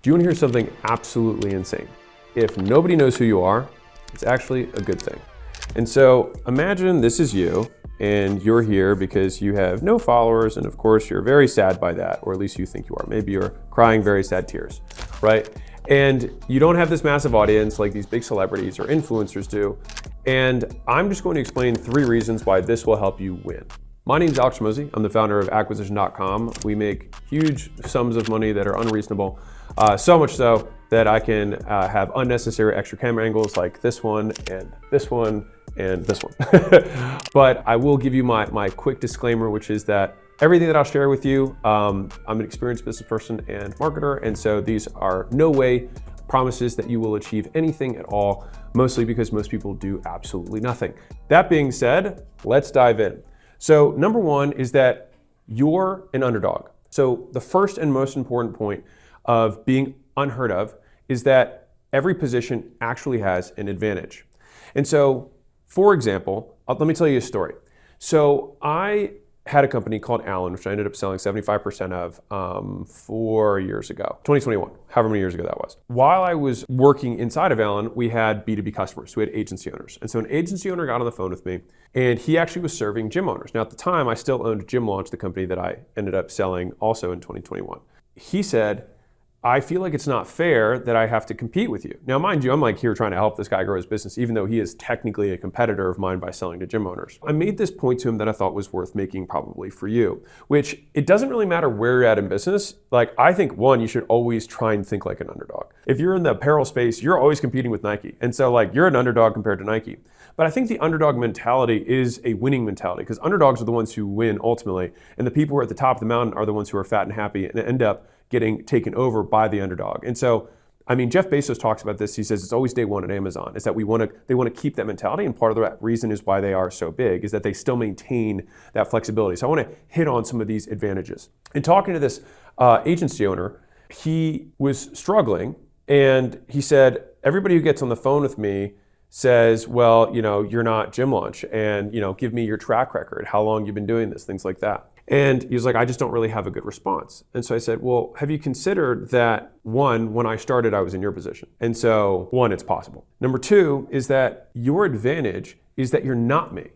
Do you want to hear something absolutely insane? If nobody knows who you are, it's actually a good thing. And so imagine this is you and you're here because you have no followers, and of course you're very sad by that, or at least you think you are. Maybe you're crying very sad tears, right? And you don't have this massive audience like these big celebrities or influencers do. And I'm just going to explain 3 reasons why this will help you win. My name is Alex Mosey. I'm the founder of acquisition.com. We make huge sums of money that are unreasonable, so much so that I can have unnecessary extra camera angles like this one and this one and this one. But I will give you my quick disclaimer, which is that everything that I'll share with you, I'm an experienced business person and marketer, and so these are no way promises that you will achieve anything at all, mostly because most people do absolutely nothing. That being said, let's dive in. So number 1 is that you're an underdog. So the first and most important point of being unheard of is that every position actually has an advantage. And so, for example, let me tell you a story. So I had a company called UseAlan, which I ended up selling 75% of 4 years ago, 2021, however many years ago that was. While I was working inside of UseAlan, we had B2B customers, we had agency owners. And so an agency owner got on the phone with me, and he actually was serving gym owners. Now at the time, I still owned Gym Launch, the company that I ended up selling also in 2021. He said, I feel like it's not fair that I have to compete with you. Now, mind you, I'm like here trying to help this guy grow his business, even though he is technically a competitor of mine by selling to gym owners. I made this point to him that I thought was worth making probably for you, which it doesn't really matter where you're at in business. Like, I think 1, you should always try and think like an underdog. If you're in the apparel space, you're always competing with Nike. And so like you're an underdog compared to Nike. But I think the underdog mentality is a winning mentality, because underdogs are the ones who win ultimately. And the people who are at the top of the mountain are the ones who are fat and happy and end up getting taken over by the underdog. And so, I mean, Jeff Bezos talks about this. He says it's always day one at Amazon, is that they want to keep that mentality. And part of the reason is why they are so big is that they still maintain that flexibility. So I want to hit on some of these advantages. In talking to this agency owner, he was struggling, and he said, everybody who gets on the phone with me says, well, you're not Gym Launch, and give me your track record, how long you've been doing this, things like that. And he was like, I just don't really have a good response. And so I said, well, have you considered that 1, when I started, I was in your position? And so 1, it's possible. Number 2 is that your advantage is that you're not me,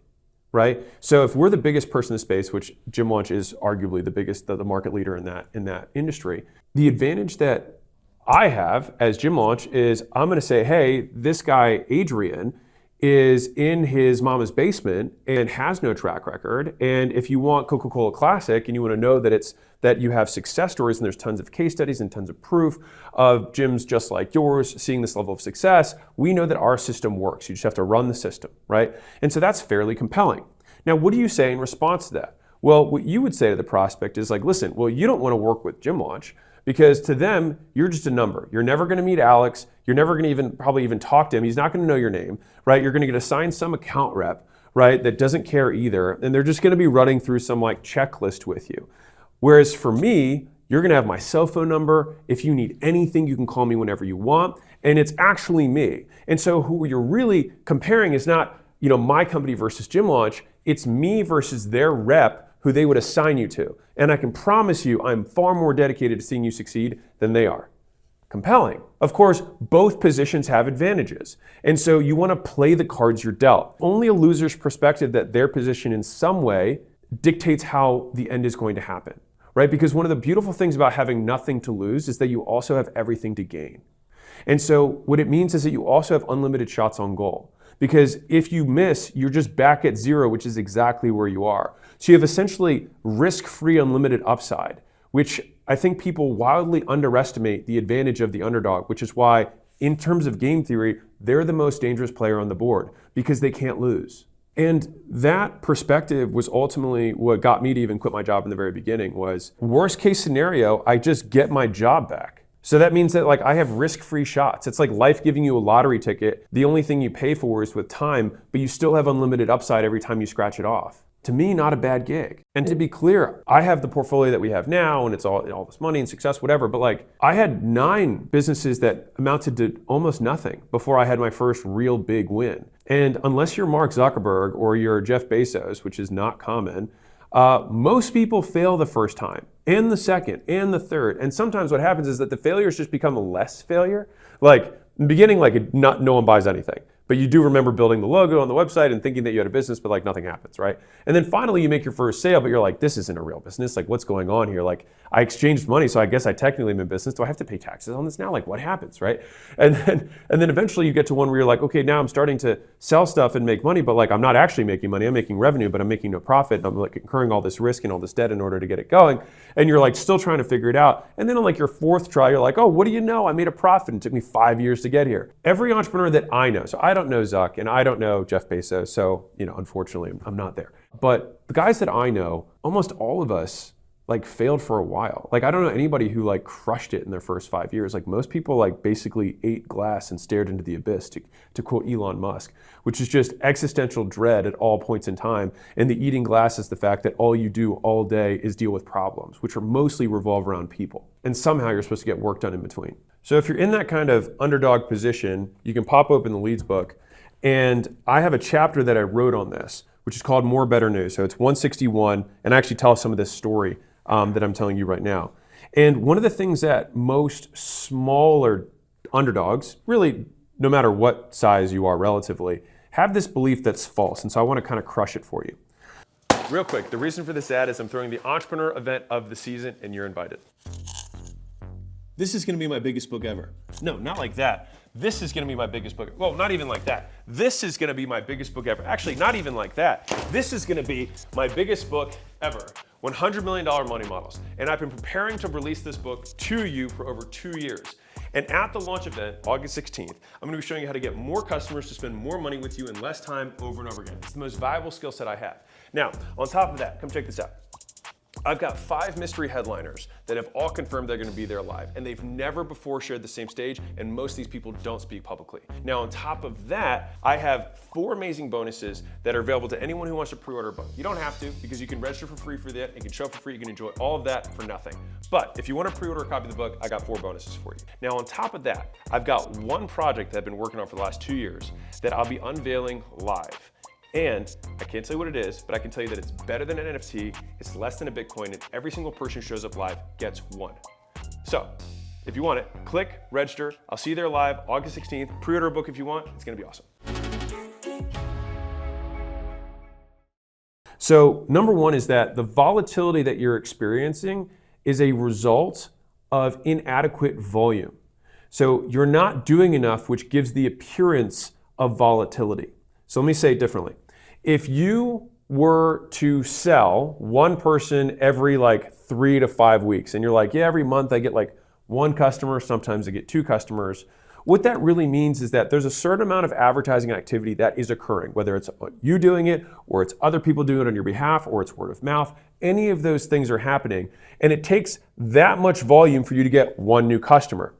right? So if we're the biggest person in the space, which Gym Launch is arguably the biggest, the market leader in that industry, the advantage that I have as Gym Launch is I'm going to say, hey, this guy, Adrian, is in his mama's basement and has no track record. And if you want Coca-Cola Classic and you want to know that you have success stories, and there's tons of case studies and tons of proof of gyms just like yours seeing this level of success, we know that our system works. You just have to run the system, right? And so that's fairly compelling. Now, what do you say in response to that? Well, what you would say to the prospect is like, listen, well, you don't want to work with Gym Launch, because to them, you're just a number. You're never going to meet Alex. You're never going to probably even talk to him. He's not going to know your name, right? You're going to get assigned some account rep, right, that doesn't care either. And they're just going to be running through some like checklist with you. Whereas for me, you're going to have my cell phone number. If you need anything, you can call me whenever you want. And it's actually me. And so who you're really comparing is not, my company versus Gym Launch. It's me versus their rep who they would assign you to. And I can promise you, I'm far more dedicated to seeing you succeed than they are. Compelling. Of course, both positions have advantages. And so you want to play the cards you're dealt. Only a loser's perspective that their position in some way dictates how the end is going to happen, right? Because one of the beautiful things about having nothing to lose is that you also have everything to gain. And so what it means is that you also have unlimited shots on goal. Because if you miss, you're just back at 0, which is exactly where you are. So you have essentially risk-free unlimited upside, which I think people wildly underestimate the advantage of the underdog, which is why, in terms of game theory, they're the most dangerous player on the board because they can't lose. And that perspective was ultimately what got me to even quit my job in the very beginning. Was worst case scenario, I just get my job back. So that means that like I have risk-free shots. It's like life giving you a lottery ticket. The only thing you pay for is with time, but you still have unlimited upside every time you scratch it off. To me, not a bad gig. And to be clear, I have the portfolio that we have now, and it's all this money and success, whatever. But like I had 9 businesses that amounted to almost nothing before I had my first real big win. And unless you're Mark Zuckerberg or you're Jeff Bezos, which is not common, Most people fail the first time, and the second, and the third. And sometimes what happens is that the failures just become less failure. Like in the beginning, no one buys anything. But you do remember building the logo on the website and thinking that you had a business, but nothing happens, right? And then finally you make your first sale, but you're like, this isn't a real business. What's going on here? I exchanged money, so I guess I technically am in business. Do I have to pay taxes on this now? What happens, right? And then eventually you get to one where you're like, okay, now I'm starting to sell stuff and make money, but I'm not actually making money. I'm making revenue, but I'm making no profit. And I'm incurring all this risk and all this debt in order to get it going. And you're still trying to figure it out. And then on your fourth try, you're like, oh, what do you know? I made a profit. It took me 5 years to get here. Every entrepreneur that I know, so I don't know Zuck and I don't know Jeff Bezos, so unfortunately I'm not there. But the guys that I know, almost all of us failed for a while. I don't know anybody who crushed it in their first 5 years. Most people basically ate glass and stared into the abyss, to quote Elon Musk, which is just existential dread at all points in time. And the eating glass is the fact that all you do all day is deal with problems, which are mostly revolve around people. And somehow you're supposed to get work done in between. So if you're in that kind of underdog position, you can pop open the Leads book. And I have a chapter that I wrote on this, which is called More Better News. So it's 161, and I actually tell some of this story that I'm telling you right now. And one of the things that most smaller underdogs, really no matter what size you are relatively, have this belief that's false. And so I want to kind of crush it for you. Real quick, the reason for this ad is I'm throwing the entrepreneur event of the season, and you're invited. This is going to be my biggest book ever. No, not like that. This is going to be my biggest book. Well, not even like that. This is going to be my biggest book ever. Actually, not even like that. This is going to be my biggest book ever. $100 million money models. And I've been preparing to release this book to you for over 2 years. And at the launch event, August 16th, I'm going to be showing you how to get more customers to spend more money with you in less time over and over again. It's the most valuable skill set I have. Now, on top of that, come check this out. I've got 5 mystery headliners that have all confirmed they're going to be there live, and they've never before shared the same stage, and most of these people don't speak publicly. Now, on top of that, I have 4 amazing bonuses that are available to anyone who wants to pre-order a book. You don't have to, because you can register for free for that, you can show up for free, you can enjoy all of that for nothing. But if you want to pre-order a copy of the book, I got 4 bonuses for you. Now, on top of that, I've got one project that I've been working on for the last 2 years that I'll be unveiling live. And I can't tell you what it is, but I can tell you that it's better than an NFT, it's less than a Bitcoin, and every single person who shows up live gets one. So, if you want it, click, register. I'll see you there live, August 16th. Pre-order a book if you want. It's gonna be awesome. So, number one is that the volatility that you're experiencing is a result of inadequate volume. So, you're not doing enough, which gives the appearance of volatility. So let me say it differently. If you were to sell one person every 3 to 5 weeks, and you're like, yeah, every month I get 1 customer, sometimes I get 2 customers, what that really means is that there's a certain amount of advertising activity that is occurring, whether it's you doing it, or it's other people doing it on your behalf, or it's word of mouth. Any of those things are happening, and it takes that much volume for you to get 1 new customer.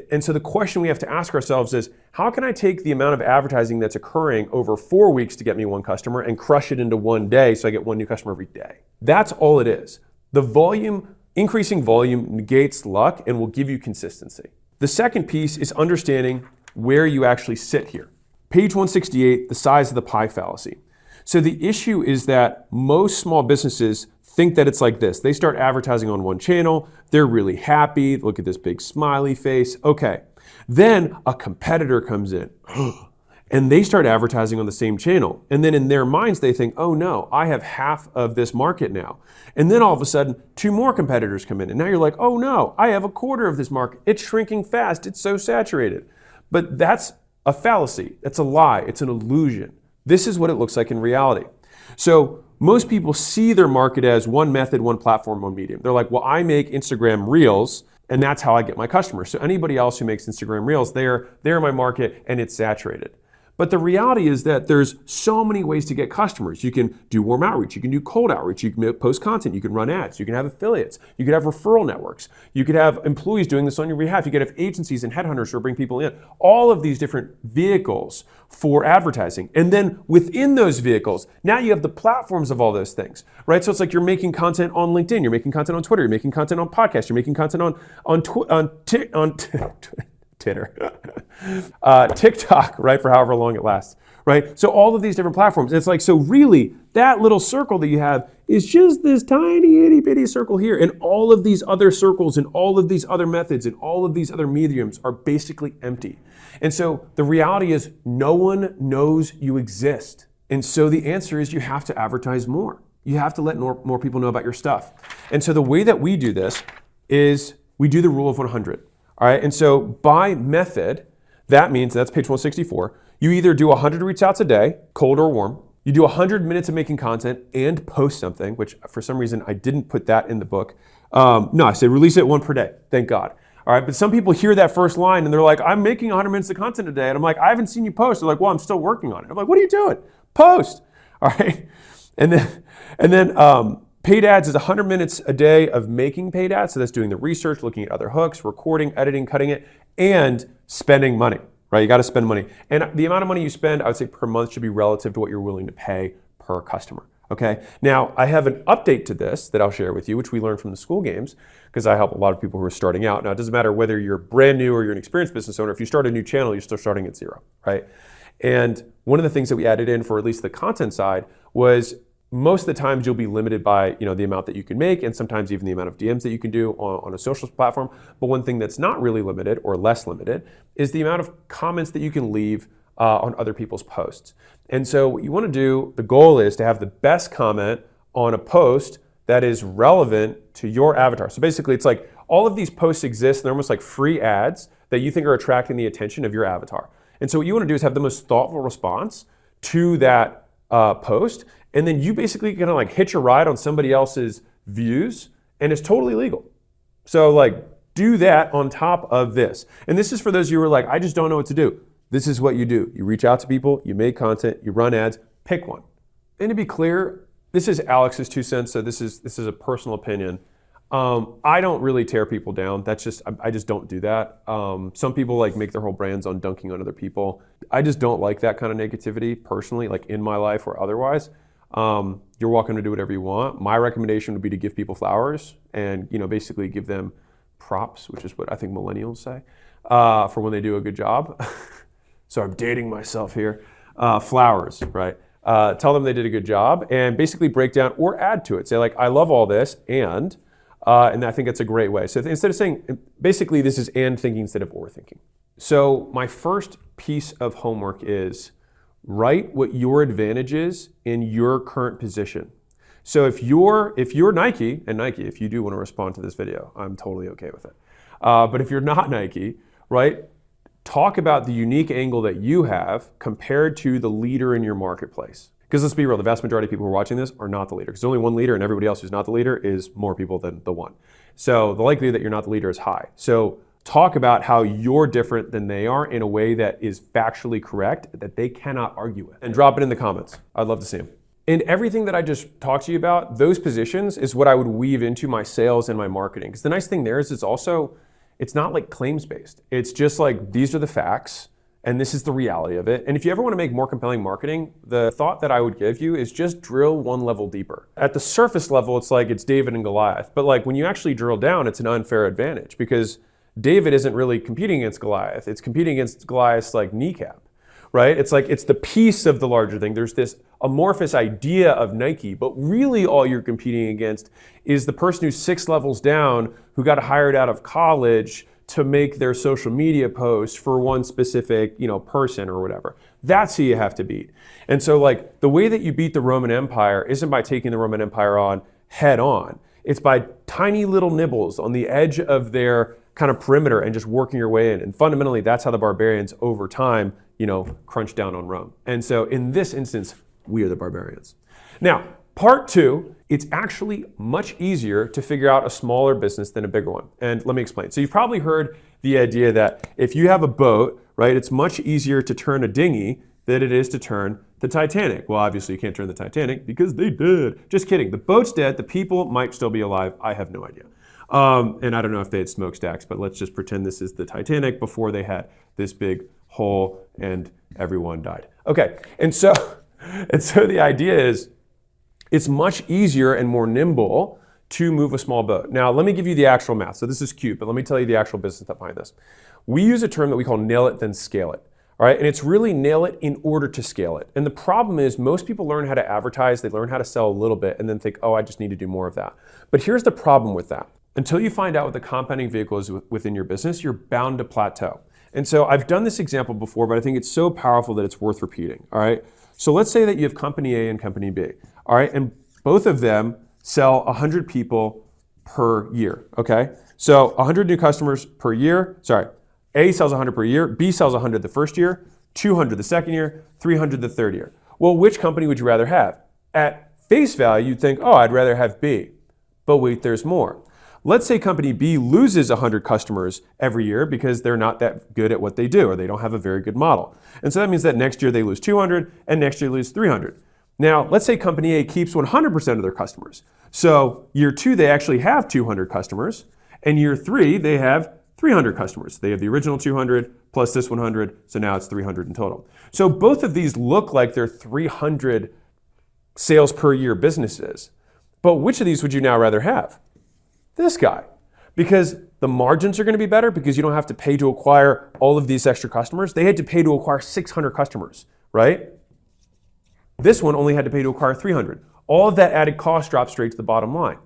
And so the question we have to ask ourselves is, how can I take the amount of advertising that's occurring over 4 weeks to get me 1 customer and crush it into 1 day so I get 1 new customer every day? That's all it is. The volume, increasing volume negates luck and will give you consistency. The second piece is understanding where you actually sit here. Page 168, the size of the pie fallacy. So the issue is that most small businesses think that it's like this. They start advertising on 1 channel, they're really happy, look at this big smiley face, okay. Then a competitor comes in and they start advertising on the same channel. And then in their minds they think, oh no, I have half of this market now. And then all of a sudden 2 more competitors come in and now you're like, oh no, I have a quarter of this market. It's shrinking fast, it's so saturated. But that's a fallacy, that's a lie, it's an illusion. This is what it looks like in reality. So most people see their market as 1 method, 1 platform, 1 medium. They're like, well, I make Instagram Reels, and that's how I get my customers. So anybody else who makes Instagram Reels, they're my market, and it's saturated. But the reality is that there's so many ways to get customers. You can do warm outreach, you can do cold outreach, you can post content, you can run ads, you can have affiliates, you could have referral networks, you could have employees doing this on your behalf, you could have agencies and headhunters who bring people in. All of these different vehicles for advertising. And then within those vehicles, now you have the platforms of all those things, right? So it's like you're making content on LinkedIn, you're making content on Twitter, you're making content on podcasts, you're making content on dictator. TikTok, right, for however long it lasts, right? So all of these different platforms, it's like, so really, that little circle that you have is just this tiny itty bitty circle here, and all of these other circles and all of these other methods and all of these other mediums are basically empty. And so the reality is no one knows you exist. And so the answer is you have to advertise more. You have to let more people know about your stuff. And so the way that we do this is we do the rule of 100. All right. And so by method, that means, that's page 164, you either do 100 reach outs a day, cold or warm. You do 100 minutes of making content and post something, which for some reason I didn't put that in the book. No, I said release it one per day. Thank God. All right. But some people hear that first line and they're like, I'm making 100 minutes of content a day. And I'm like, I haven't seen you post. They're like, well, I'm still working on it. I'm like, what are you doing? Post. All right. And then paid ads is 100 minutes a day of making paid ads. So that's doing the research, looking at other hooks, recording, editing, cutting it, and spending money, right? You got to spend money. And the amount of money you spend, I would say per month, should be relative to what you're willing to pay per customer. Okay. Now I have an update to this that I'll share with you, which we learned from the school games, because I help a lot of people who are starting out. Now it doesn't matter whether you're brand new or you're an experienced business owner. If you start a new channel, you're still starting at zero, right? And one of the things that we added in for at least the content side was most of the times you'll be limited by the amount that you can make, and sometimes even the amount of DMs that you can do on a social platform. But one thing that's not really limited or less limited is the amount of comments that you can leave on other people's posts. And so what you want to do, the goal is to have the best comment on a post that is relevant to your avatar. So basically it's like all of these posts exist, and they're almost like free ads that you think are attracting the attention of your avatar. And so what you want to do is have the most thoughtful response to that post, and then you basically kind of like hitch a ride on somebody else's views, and it's totally legal. So like do that on top of this. And this is for those of you who are like, I just don't know what to do. This is what you do. You reach out to people, you make content, you run ads, pick one. And to be clear, this is Alex's 2 cents, so this is a personal opinion. I don't really tear people down. That's just, I just don't do that. Some people like make their whole brands on dunking on other people. I just don't like that kind of negativity personally, like in my life or otherwise. You're welcome to do whatever you want. My recommendation would be to give people flowers and, basically give them props, which is what I think millennials say, for when they do a good job. So I'm dating myself here. Flowers, right? Tell them they did a good job and basically break down or add to it. Say like, I love all this and I think it's a great way. So instead of saying, basically this is and thinking instead of or thinking. So my first piece of homework is write what your advantage is in your current position. So if you're Nike, and Nike, if you do want to respond to this video, I'm totally okay with it. But if you're not Nike, right, talk about the unique angle that you have compared to the leader in your marketplace. Because let's be real, the vast majority of people who are watching this are not the leader. Because there's only one leader and everybody else who's not the leader is more people than the one. So the likelihood that you're not the leader is high. So talk about how you're different than they are in a way that is factually correct, that they cannot argue with. And drop it in the comments. I'd love to see them. And everything that I just talked to you about, those positions is what I would weave into my sales and my marketing. Because the nice thing there is it's not like claims-based. It's just like, these are the facts, and this is the reality of it. And if you ever want to make more compelling marketing, the thought that I would give you is just drill one level deeper. At the surface level, it's like it's David and Goliath. But like when you actually drill down, it's an unfair advantage because David isn't really competing against Goliath. It's competing against Goliath's like kneecap, right? It's like, it's the piece of the larger thing. There's this amorphous idea of Nike, but really all you're competing against is the person who's 6 levels down who got hired out of college to make their social media post for one specific, person or whatever. That's who you have to beat. And so like the way that you beat the Roman Empire isn't by taking the Roman Empire on head on. It's by tiny little nibbles on the edge of their kind of perimeter and just working your way in. And fundamentally, that's how the barbarians over time, crunch down on Rome. And so in this instance, we are the barbarians. Now, part 2, it's actually much easier to figure out a smaller business than a bigger one. And let me explain. So you've probably heard the idea that if you have a boat, right, it's much easier to turn a dinghy than it is to turn the Titanic. Well, obviously you can't turn the Titanic because they did. Just kidding. The boat's dead. The people might still be alive. I have no idea. And I don't know if they had smokestacks, but let's just pretend this is the Titanic before they had this big hole and everyone died. Okay, and so the idea is it's much easier and more nimble to move a small boat. Now, let me give you the actual math. So this is cute, but let me tell you the actual business behind this. We use a term that we call nail it, then scale it. All right, and it's really nail it in order to scale it. And the problem is most people learn how to advertise, they learn how to sell a little bit and then think, oh, I just need to do more of that. But here's the problem with that. Until you find out what the compounding vehicle is within your business, you're bound to plateau. And so I've done this example before, but I think it's so powerful that it's worth repeating, all right? So let's say that you have company A and company B, all right? And both of them sell 100 people per year, okay? So 100 new customers per year, A sells 100 per year, B sells 100 the first year, 200 the second year, 300 the third year. Well, which company would you rather have? At face value, you'd think, oh, I'd rather have B. But wait, there's more. Let's say company B loses 100 customers every year because they're not that good at what they do or they don't have a very good model. And so that means that next year they lose 200 and next year they lose 300. Now, let's say company A keeps 100% of their customers. So year 2, they actually have 200 customers, and year 3, they have 300 customers. They have the original 200 plus this 100, so now it's 300 in total. So both of these look like they're 300 sales per year businesses. But which of these would you now rather have? This guy. Because the margins are going to be better because you don't have to pay to acquire all of these extra customers. They had to pay to acquire 600 customers, right? This one only had to pay to acquire 300. All of that added cost drops straight to the bottom line.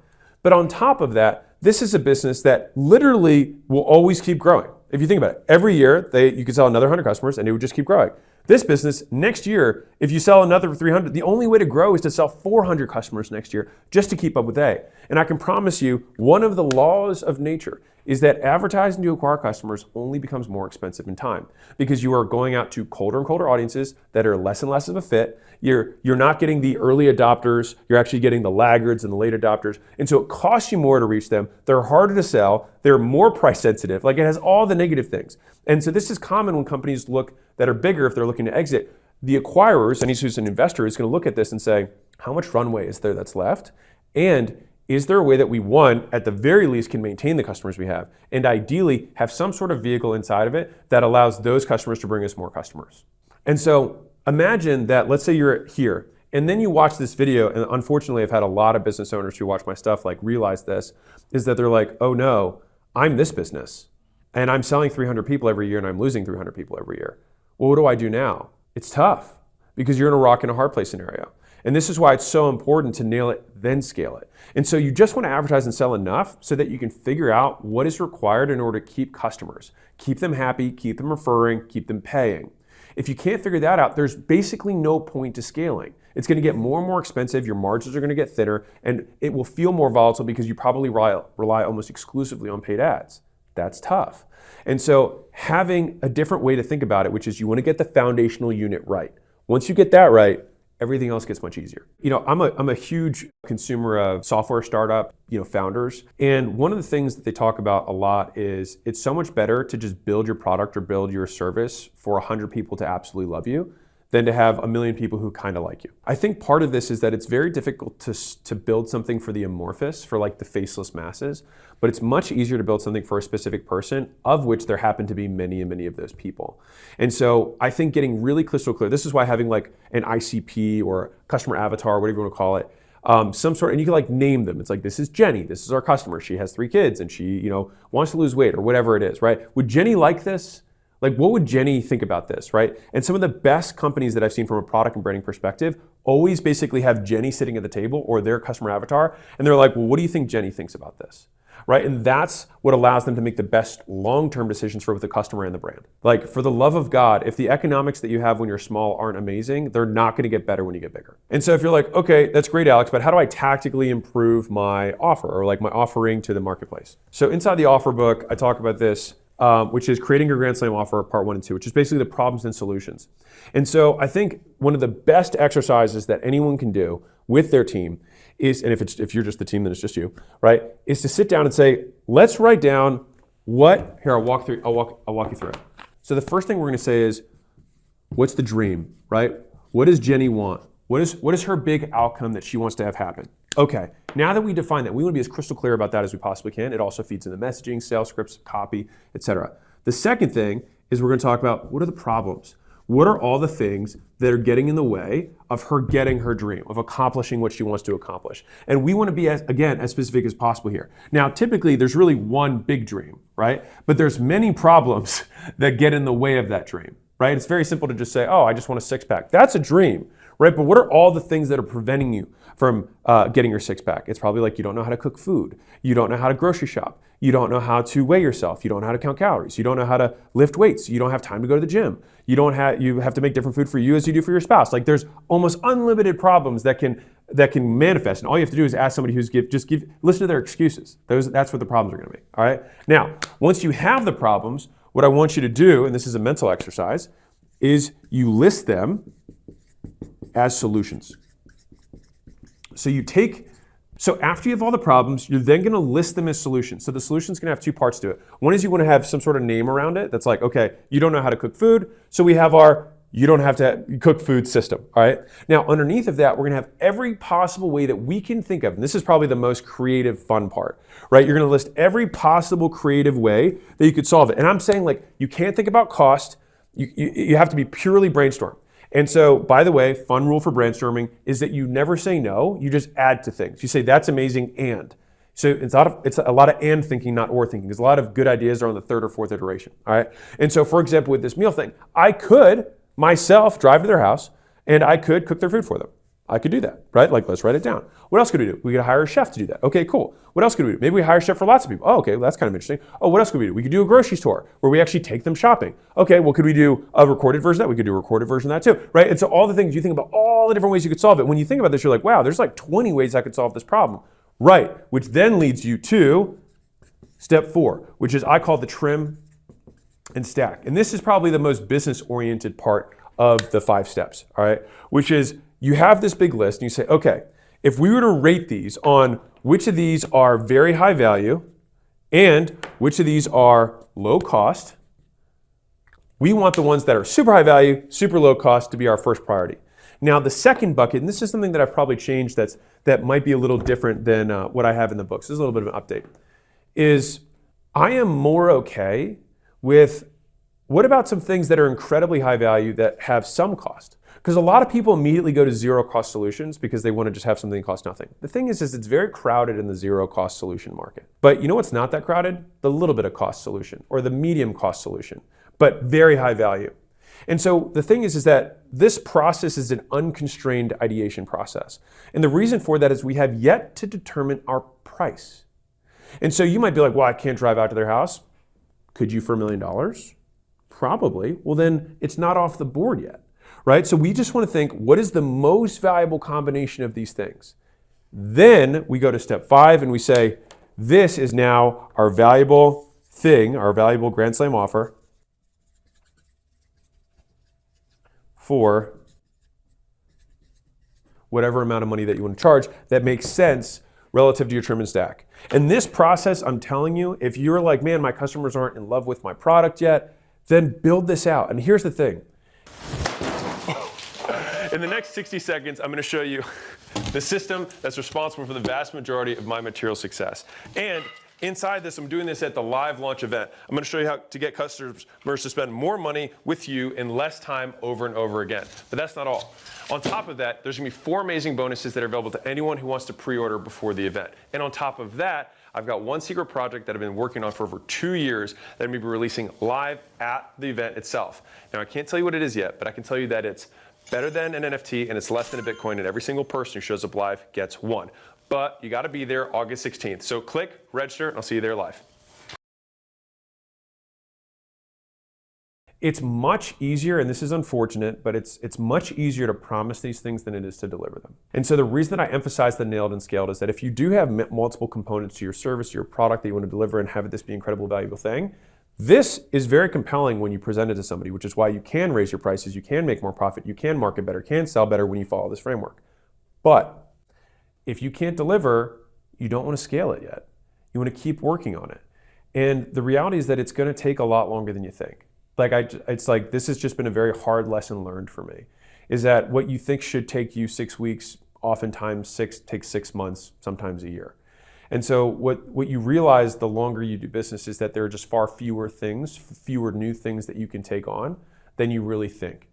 But on top of that, this is a business that literally will always keep growing. If you think about it, every year you could sell another 100 customers and it would just keep growing. This business, next year, if you sell another 300, the only way to grow is to sell 400 customers next year just to keep up with A. And I can promise you, one of the laws of nature is that advertising to acquire customers only becomes more expensive in time because you are going out to colder and colder audiences that are less and less of a fit. You're not getting the early adopters, you're actually getting the laggards and the late adopters. And so it costs you more to reach them. They're harder to sell. They're more price sensitive. Like it has all the negative things. And so this is common when companies look that are bigger if they're looking to exit. The acquirers, and who's an investor, is going to look at this and say, how much runway is there that's left? And is there a way that we, one, at the very least can maintain the customers we have, and ideally have some sort of vehicle inside of it that allows those customers to bring us more customers? And so imagine that, let's say you're here, and then you watch this video, and unfortunately I've had a lot of business owners who watch my stuff realize this, is that they're like, oh no, I'm this business, and I'm selling 300 people every year, and I'm losing 300 people every year. Well, what do I do now? It's tough because you're in a rock and a hard place scenario. And this is why it's so important to nail it, then scale it. And so you just want to advertise and sell enough so that you can figure out what is required in order to keep customers, keep them happy, keep them referring, keep them paying. If you can't figure that out, there's basically no point to scaling. It's going to get more and more expensive, your margins are going to get thinner, and it will feel more volatile because you probably rely almost exclusively on paid ads. That's tough. And so having a different way to think about it, which is you want to get the foundational unit right. Once you get that right, everything else gets much easier. I'm a huge consumer of software startup, founders. And one of the things that they talk about a lot is it's so much better to just build your product or build your service for 100 people to absolutely love you than to have 1 million people who kind of like you. I think part of this is that it's very difficult to build something for the amorphous, for the faceless masses, but it's much easier to build something for a specific person, of which there happen to be many and many of those people. And so I think getting really crystal clear, this is why having an ICP or customer avatar, whatever you want to call it, some sort, and you can name them. It's this is Jenny, this is our customer, she has 3 kids and she, wants to lose weight or whatever it is, right? Would Jenny like this? What would Jenny think about this, right? And some of the best companies that I've seen from a product and branding perspective always basically have Jenny sitting at the table or their customer avatar, and they're like, well, what do you think Jenny thinks about this, right? And that's what allows them to make the best long-term decisions for both the customer and the brand. For the love of God, if the economics that you have when you're small aren't amazing, they're not going to get better when you get bigger. And so if you're like, okay, that's great, Alex, but how do I tactically improve my offer or my offering to the marketplace? So inside the offer book, I talk about this, which is creating your Grand Slam offer, part 1 and 2, which is basically the problems and solutions. And so I think one of the best exercises that anyone can do with their team is, and if you're just the team, then it's just you, right? Is to sit down and say, let's write down I'll walk you through it. So the first thing we're going to say is, what's the dream, right? What does Jenny want? What is her big outcome that she wants to have happen? Okay, now that we define that, we want to be as crystal clear about that as we possibly can. It also feeds into messaging, sales scripts, copy, etc. The second thing is we're going to talk about what are the problems? what are all the things that are getting in the way of her getting her dream, of accomplishing what she wants to accomplish? And we want to be, as specific as possible here. Now, typically, there's really one big dream, right? But there's many problems that get in the way of that dream, right? It's very simple to just say, oh, I just want a six-pack. That's a dream, right? But what are all the things that are preventing you from getting your six-pack? It's probably like you don't know how to cook food. You don't know how to grocery shop. You don't know how to weigh yourself. You don't know how to count calories. You don't know how to lift weights. You don't have time to go to the gym. You have to make different food for you as you do for your spouse. Like there's almost unlimited problems that can manifest. And all you have to do is ask somebody listen to their excuses. That's what the problems are going to be. All right. Now, once you have the problems, what I want you to do, and this is a mental exercise, is you list them as solutions. So after you have all the problems, you're then going to list them as solutions. So the solution's going to have two parts to it. One is you want to have some sort of name around it that's like, okay, you don't know how to cook food, so we have our you don't have to cook food system, all right? Now, underneath of that, we're going to have every possible way that we can think of, and this is probably the most creative, fun part, right? You're going to list every possible creative way that you could solve it. And I'm saying, like, you can't think about cost. You have to be purely brainstorm. And so, by the way, fun rule for brainstorming is that you never say no, you just add to things. You say, that's amazing, and. So it's a lot of and thinking, not or thinking, because a lot of good ideas are on the third or fourth iteration, all right? And so, for example, with this meal thing, I could myself drive to their house and I could cook their food for them. I could do that, right? Like, let's write it down. What else could we do? We could hire a chef to do that. Okay, cool. What else could we do? Maybe we hire a chef for lots of people. Oh, okay, well, that's kind of interesting. Oh, what else could we do? We could do a grocery store where we actually take them shopping. Okay, well, could we do a recorded version of that? We could do a recorded version of that too, right? And so all the things, you think about all the different ways you could solve it. When you think about this, you're like, wow, there's like 20 ways I could solve this problem. Right, which then leads you to step 4, which is I call the trim and stack. And this is probably the most business-oriented part of the 5 steps, all right? Which is you have this big list and you say, okay, if we were to rate these on which of these are very high value and which of these are low cost, we want the ones that are super high value, super low cost to be our first priority. Now, the second bucket, and this is something that I've probably changed that might be a little different than what I have in the books. This is a little bit of an update. Is I am more okay with what about some things that are incredibly high value that have some cost? Because a lot of people immediately go to zero cost solutions because they want to just have something that costs nothing. The thing is it's very crowded in the zero cost solution market. But you know what's not that crowded? The little bit of cost solution or the medium cost solution, but very high value. And so the thing is that this process is an unconstrained ideation process. And the reason for that is we have yet to determine our price. And so you might be like, well, I can't drive out to their house. Could you for $1 million? Probably. Well, then it's not off the board yet, right? So we just want to think, what is the most valuable combination of these things? Then we go to step 5 and we say, this is now our valuable thing, our valuable Grand Slam offer for whatever amount of money that you want to charge that makes sense relative to your trim and stack. And this process, I'm telling you, if you're like, man, my customers aren't in love with my product yet, then build this out. And here's the thing. In the next 60 seconds, I'm going to show you the system that's responsible for the vast majority of my material success. And inside this, I'm doing this at the live launch event. I'm going to show you how to get customers to spend more money with you in less time over and over again. But that's not all. On top of that, there's going to be 4 amazing bonuses that are available to anyone who wants to pre-order before the event. And on top of that, I've got one secret project that I've been working on for over 2 years that I'm going to be releasing live at the event itself. Now, I can't tell you what it is yet, but I can tell you that it's better than an NFT and it's less than a Bitcoin, and every single person who shows up live gets one. But you got to be there August 16th. So click, register, and I'll see you there live. It's much easier, and this is unfortunate, but it's much easier to promise these things than it is to deliver them. And so the reason that I emphasize the nailed and scaled is that if you do have multiple components to your service, your product that you want to deliver and have this be an incredible, valuable thing, this is very compelling when you present it to somebody, which is why you can raise your prices, you can make more profit, you can market better, can sell better when you follow this framework. But if you can't deliver, you don't want to scale it yet. You want to keep working on it. And the reality is that it's going to take a lot longer than you think. It's like this has just been a very hard lesson learned for me, is that what you think should take you 6 weeks, oftentimes takes 6 months, sometimes a year. And so what you realize the longer you do business is that there are just far fewer things, fewer new things that you can take on than you really think.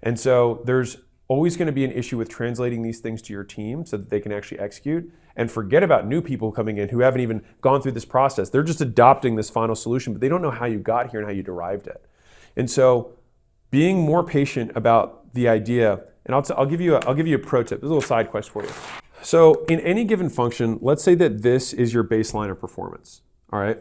And so there's always going to be an issue with translating these things to your team so that they can actually execute, and forget about new people coming in who haven't even gone through this process. They're just adopting this final solution, but they don't know how you got here and how you derived it. And so being more patient about the idea, and I'll give you a pro tip. There's a little side quest for you. So in any given function, let's say that this is your baseline of performance, all right?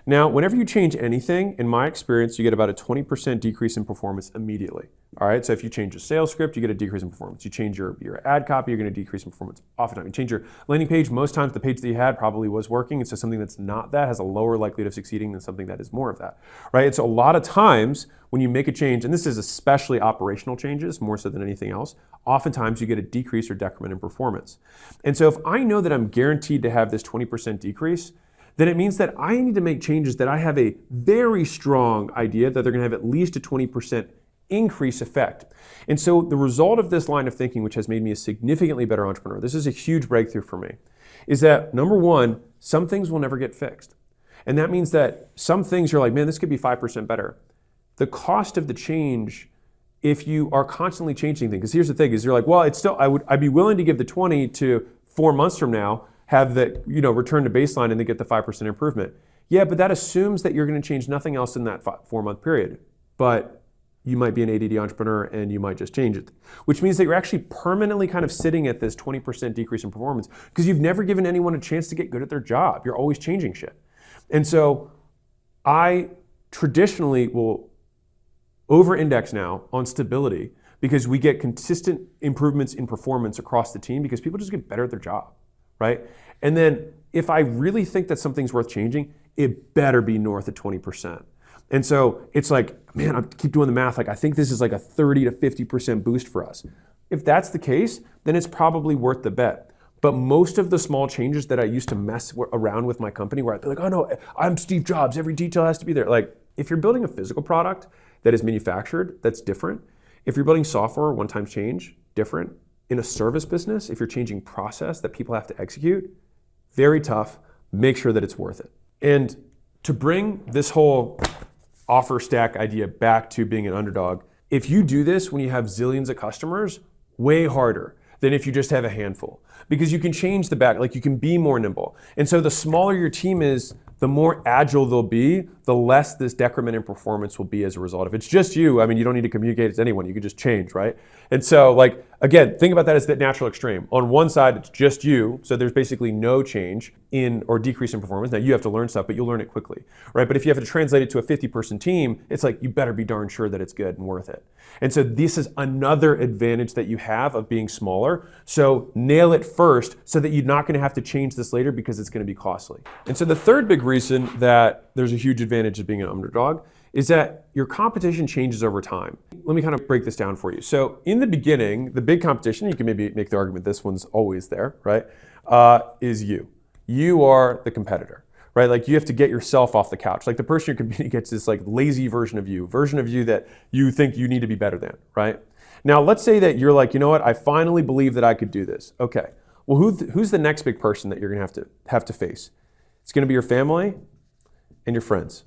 Now, whenever you change anything, in my experience, you get about a 20% decrease in performance immediately. All right, so if you change a sales script, you get a decrease in performance. You change your ad copy, you're going to decrease in performance oftentimes. You change your landing page, most times the page that you had probably was working, and so something that's not that has a lower likelihood of succeeding than something that is more of that, right? And so a lot of times when you make a change, and this is especially operational changes more so than anything else, oftentimes you get a decrease or decrement in performance. And so if I know that I'm guaranteed to have this 20% decrease, then it means that I need to make changes that I have a very strong idea that they're going to have at least a 20% increase effect. And so the result of this line of thinking, which has made me a significantly better entrepreneur, this is a huge breakthrough for me, is that number one, some things will never get fixed. And that means that some things you're like, man, this could be 5% better. The cost of the change, if you are constantly changing things, because here's the thing, is you're like, well, it's still, I'd be willing to give the 20 to 4 months from now, have the, return to baseline and then get the 5% improvement. Yeah, but that assumes that you're going to change nothing else in that 4-month period. But you might be an ADD entrepreneur and you might just change it, which means that you're actually permanently kind of sitting at this 20% decrease in performance because you've never given anyone a chance to get good at their job. You're always changing shit. And so I traditionally will over-index now on stability because we get consistent improvements in performance across the team because people just get better at their job. Right? And then if I really think that something's worth changing, it better be north of 20%. And so it's like, man, I keep doing the math. Like, I think this is like a 30 to 50% boost for us. If that's the case, then it's probably worth the bet. But most of the small changes that I used to mess around with my company where I'd be like, oh no, I'm Steve Jobs. Every detail has to be there. Like, if you're building a physical product that is manufactured, that's different. If you're building software, one-time change, different. In a service business, if you're changing process that people have to execute, very tough. Make sure that it's worth it. And to bring this whole offer stack idea back to being an underdog, if you do this when you have zillions of customers, way harder than if you just have a handful. Because you can change the back, like you can be more nimble. And so the smaller your team is, the more agile they'll be, the less this decrement in performance will be as a result. If it's just you, I mean, you don't need to communicate it to anyone. You can just change, right? And so, like, again, think about that as the natural extreme. On one side, it's just you, so there's basically no change in or decrease in performance. Now, you have to learn stuff, but you'll learn it quickly, right? But if you have to translate it to a 50-person team, it's like, you better be darn sure that it's good and worth it. And so this is another advantage that you have of being smaller. So nail it first so that you're not going to have to change this later because it's going to be costly. And so the third big reason that there's a huge advantage of being an underdog is that your competition changes over time. Let me kind of break this down for you. So in the beginning, the big competition, you can maybe make the argument this one's always there, right, is you. You are the competitor, right? Like, you have to get yourself off the couch. Like, the person you're competing against is like lazy version of you that you think you need to be better than, right? Now, let's say that you're like, you know what, I finally believe that I could do this. Okay, well, who's the next big person that you're gonna have to face? It's gonna be your family and your friends.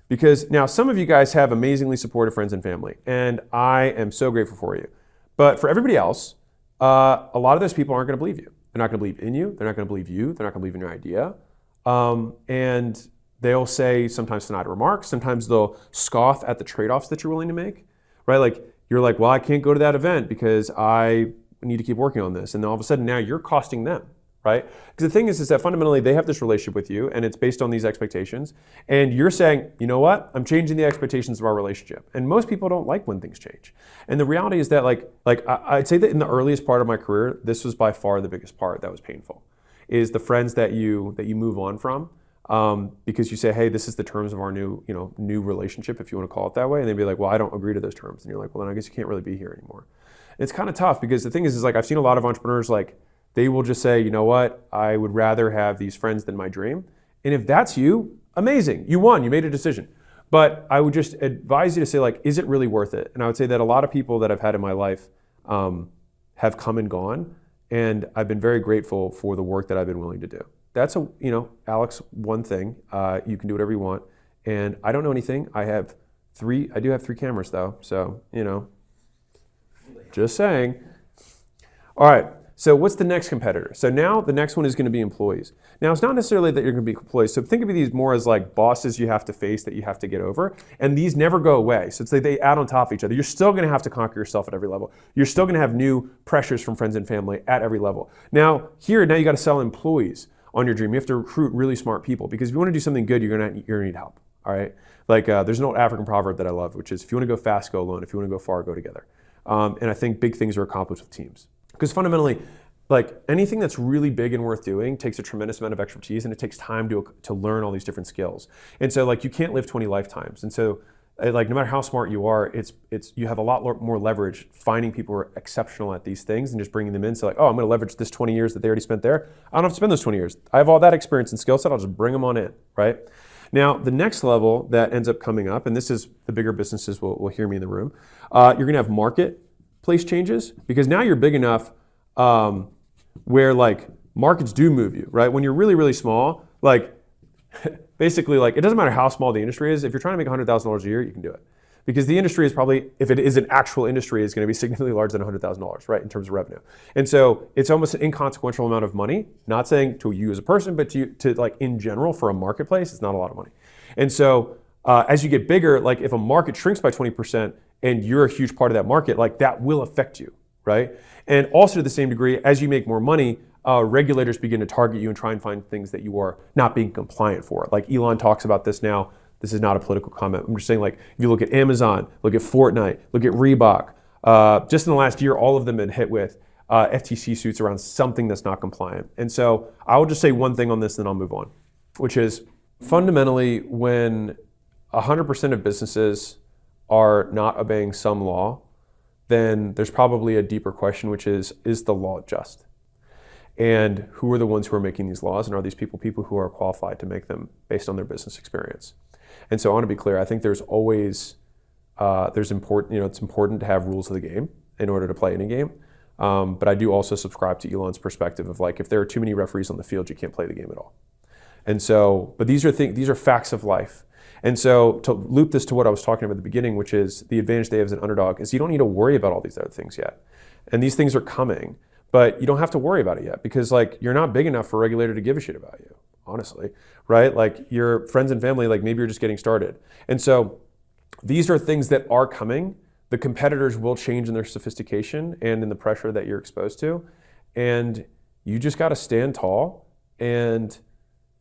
Because now some of you guys have amazingly supportive friends and family, and I am so grateful for you. But for everybody else, a lot of those people aren't gonna believe you. They're not gonna believe in you, they're not gonna believe you, they're not gonna believe in your idea. And they'll say sometimes snide remarks, sometimes they'll scoff at the trade-offs that you're willing to make, right? Like, you're like, well, I can't go to that event because I need to keep working on this. And then all of a sudden now you're costing them, right? Because the thing is that fundamentally they have this relationship with you and it's based on these expectations. And you're saying, you know what? I'm changing the expectations of our relationship. And most people don't like when things change. And the reality is that I'd say that in the earliest part of my career, this was by far the biggest part that was painful, is the friends that you move on from. Because you say, hey, this is the terms of our new relationship, if you want to call it that way. And they'd be like, well, I don't agree to those terms. And you're like, well, then I guess you can't really be here anymore. And it's kind of tough because the thing is like, I've seen a lot of entrepreneurs, like, they will just say, you know what, I would rather have these friends than my dream. And if that's you, amazing, you won, you made a decision. But I would just advise you to say, like, is it really worth it? And I would say that a lot of people that I've had in my life have come and gone. And I've been very grateful for the work that I've been willing to do. That's Alex, one thing. You can do whatever you want. And I don't know anything. I do have 3 cameras though. So, Just saying. All right, so what's the next competitor? So now the next one is going to be employees. Now it's not necessarily that you're going to be employees. So think of these more as like bosses you have to face that you have to get over. And these never go away. So it's like they add on top of each other. You're still going to have to conquer yourself at every level. You're still going to have new pressures from friends and family at every level. Now you got to sell employees on your dream. You have to recruit really smart people because if you want to do something good, you're going to need help. All right. Like there's an old African proverb that I love, which is if you want to go fast, go alone. If you want to go far, go together. And I think big things are accomplished with teams. Because fundamentally, like anything that's really big and worth doing takes a tremendous amount of expertise and it takes time to learn all these different skills. And so like you can't live 20 lifetimes. And so like no matter how smart you are, it's you have a lot more leverage finding people who are exceptional at these things and just bringing them in. So like, oh, I'm going to leverage this 20 years that they already spent there. I don't have to spend those 20 years. I have all that experience and skill set. I'll just bring them on in, right? Now, the next level that ends up coming up, and this is the bigger businesses will hear me in the room, you're going to have marketplace changes because now you're big enough where like markets do move you, right? When you're really, really small, like basically like it doesn't matter how small the industry is. If you're trying to make $100,000 a year, you can do it. Because the industry is probably, if it is an actual industry, is going to be significantly larger than $100,000, right, in terms of revenue. And so it's almost an inconsequential amount of money, not saying to you as a person, but to like in general for a marketplace, it's not a lot of money. And so as you get bigger, like if a market shrinks by 20% and you're a huge part of that market, like that will affect you, right? And also to the same degree, as you make more money, regulators begin to target you and try and find things that you are not being compliant for. Like Elon talks about this now. This is not a political comment. I'm just saying, like, if you look at Amazon, look at Fortnite, look at Reebok, just in the last year, all of them have been hit with FTC suits around something that's not compliant. And so I will just say one thing on this, then I'll move on, which is fundamentally when 100% of businesses are not obeying some law, then there's probably a deeper question, which is the law just? And who are the ones who are making these laws? And are these people who are qualified to make them based on their business experience? And so I want to be clear, I think there's always, it's important to have rules of the game in order to play any game. But I do also subscribe to Elon's perspective of like, if there are too many referees on the field, you can't play the game at all. And so, but these are facts of life. And so to loop this to what I was talking about at the beginning, which is the advantage they have as an underdog, is you don't need to worry about all these other things yet. And these things are coming, but you don't have to worry about it yet because like you're not big enough for a regulator to give a shit about you, honestly, right? Like your friends and family, like maybe you're just getting started. And so these are things that are coming. The competitors will change in their sophistication and in the pressure that you're exposed to. And you just got to stand tall and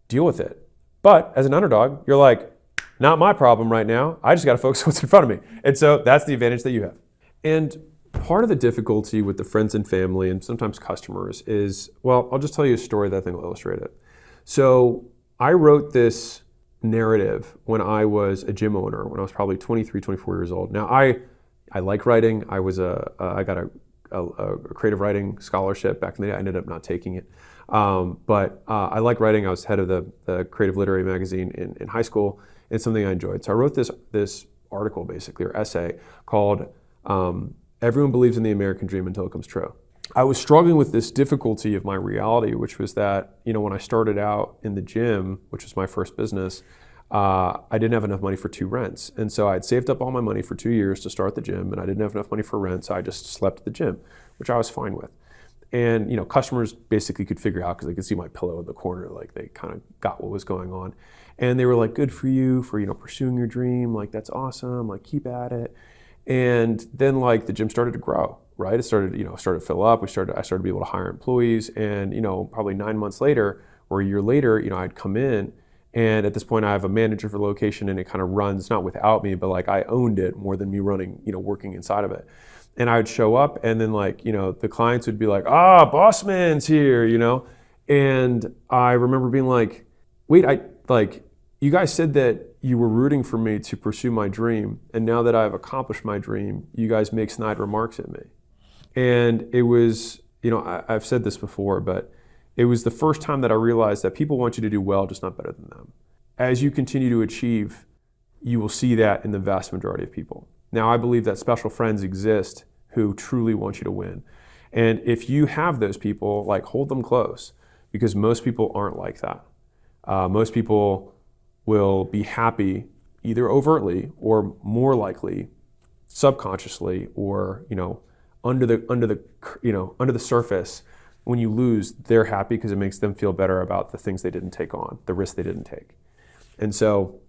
deal with it. But as an underdog, you're like, not my problem right now. I just got to focus on what's in front of me. And so that's the advantage that you have. And part of the difficulty with the friends and family and sometimes customers is, well, I'll just tell you a story that I think will illustrate it. So I wrote this narrative when I was a gym owner, when I was probably 23, 24 years old. Now I like writing. I got a creative writing scholarship back in the day. I ended up not taking it. But I like writing. I was head of the creative literary magazine in high school. It's something I enjoyed. So I wrote this article basically, or essay called Everyone Believes in the American Dream Until It Comes True. I was struggling with this difficulty of my reality, which was that, when I started out in the gym, which was my first business, I didn't have enough money for 2 rents. And so I had saved up all my money for 2 years to start the gym, and I didn't have enough money for rent, so I just slept at the gym, which I was fine with. And customers basically could figure out because they could see my pillow in the corner, like they kind of got what was going on. And they were like, good for you for, pursuing your dream. Like, that's awesome. Like, keep at it. And then like the gym started to grow, right? It started to fill up. I started to be able to hire employees. And, probably 9 months later or a year later, I'd come in. And at this point, I have a manager for the location and it kind of runs, not without me, but like I owned it more than me running, working inside of it. And I would show up and then like, the clients would be like, boss man's here, And I remember being like, wait, you guys said that you were rooting for me to pursue my dream. And now that I've accomplished my dream, you guys make snide remarks at me. And it was, I've said this before, but it was the first time that I realized that people want you to do well, just not better than them. As you continue to achieve, you will see that in the vast majority of people. Now, I believe that special friends exist who truly want you to win. And if you have those people, like hold them close, because most people aren't like that. Most people will be happy either overtly or more likely subconsciously or, under the surface, when you lose, they're happy because it makes them feel better about the things they didn't take on, the risks they didn't take. And so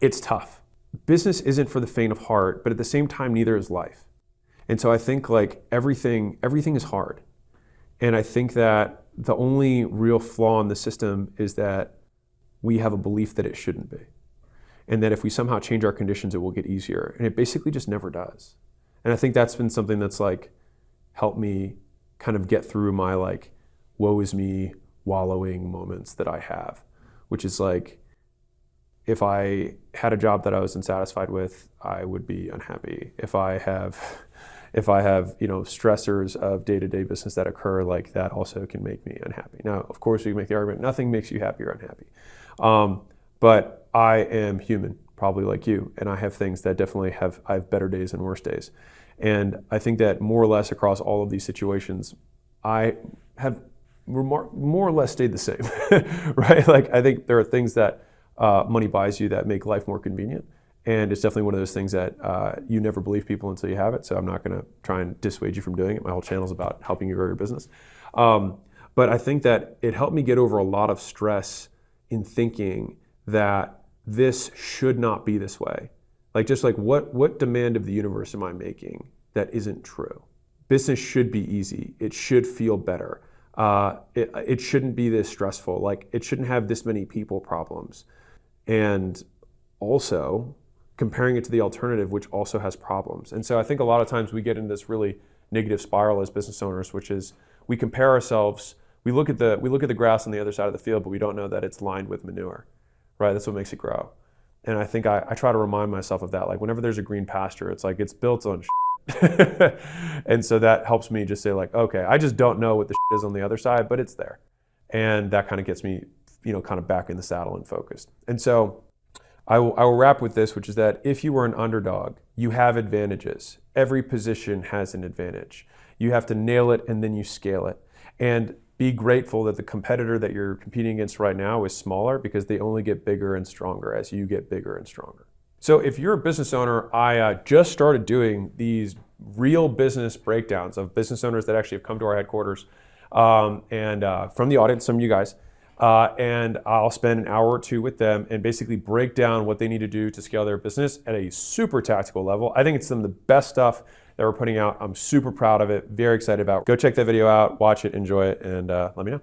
it's tough. Business isn't for the faint of heart, but at the same time, neither is life. And so I think like everything is hard. And I think that the only real flaw in the system is that we have a belief that it shouldn't be. And that if we somehow change our conditions, it will get easier. And it basically just never does. And I think that's been something that's like helped me kind of get through my like woe is me wallowing moments that I have, which is like, if I had a job that I was unsatisfied with, I would be unhappy. If I have stressors of day-to-day business that occur, like that also can make me unhappy. Now, of course, we can make the argument, nothing makes you happy or unhappy. But I am human, probably like you, and I have things that definitely I have better days and worse days. And I think that more or less across all of these situations, I have more or less stayed the same, right? Like I think there are things that money buys you that make life more convenient. And it's definitely one of those things that you never believe people until you have it. So I'm not going to try and dissuade you from doing it. My whole channel is about helping you grow your business. But I think that it helped me get over a lot of stress in thinking that this should not be this way. Like just like what demand of the universe am I making that isn't true? Business should be easy. It should feel better. It shouldn't be this stressful. Like it shouldn't have this many people problems. And also comparing it to the alternative, which also has problems. And so I think a lot of times we get into this really negative spiral as business owners, which is we compare ourselves. We look at the grass on the other side of the field, but we don't know that it's lined with manure, right? That's what makes it grow. And I think I try to remind myself of that. Like whenever there's a green pasture, it's like it's built on shit. And so that helps me just say like, okay, I just don't know what the shit is on the other side, but it's there. And that kind of gets me, kind of back in the saddle and focused. And so I will wrap with this, which is that if you were an underdog, you have advantages. Every position has an advantage. You have to nail it and then you scale it. And be grateful that the competitor that you're competing against right now is smaller because they only get bigger and stronger as you get bigger and stronger. So if you're a business owner, I just started doing these real business breakdowns of business owners that actually have come to our headquarters and from the audience, some of you guys. And I'll spend an hour or two with them and basically break down what they need to do to scale their business at a super tactical level. I think it's some of the best stuff that we're putting out. I'm super proud of it, very excited about it. Go check that video out, watch it, enjoy it, and let me know.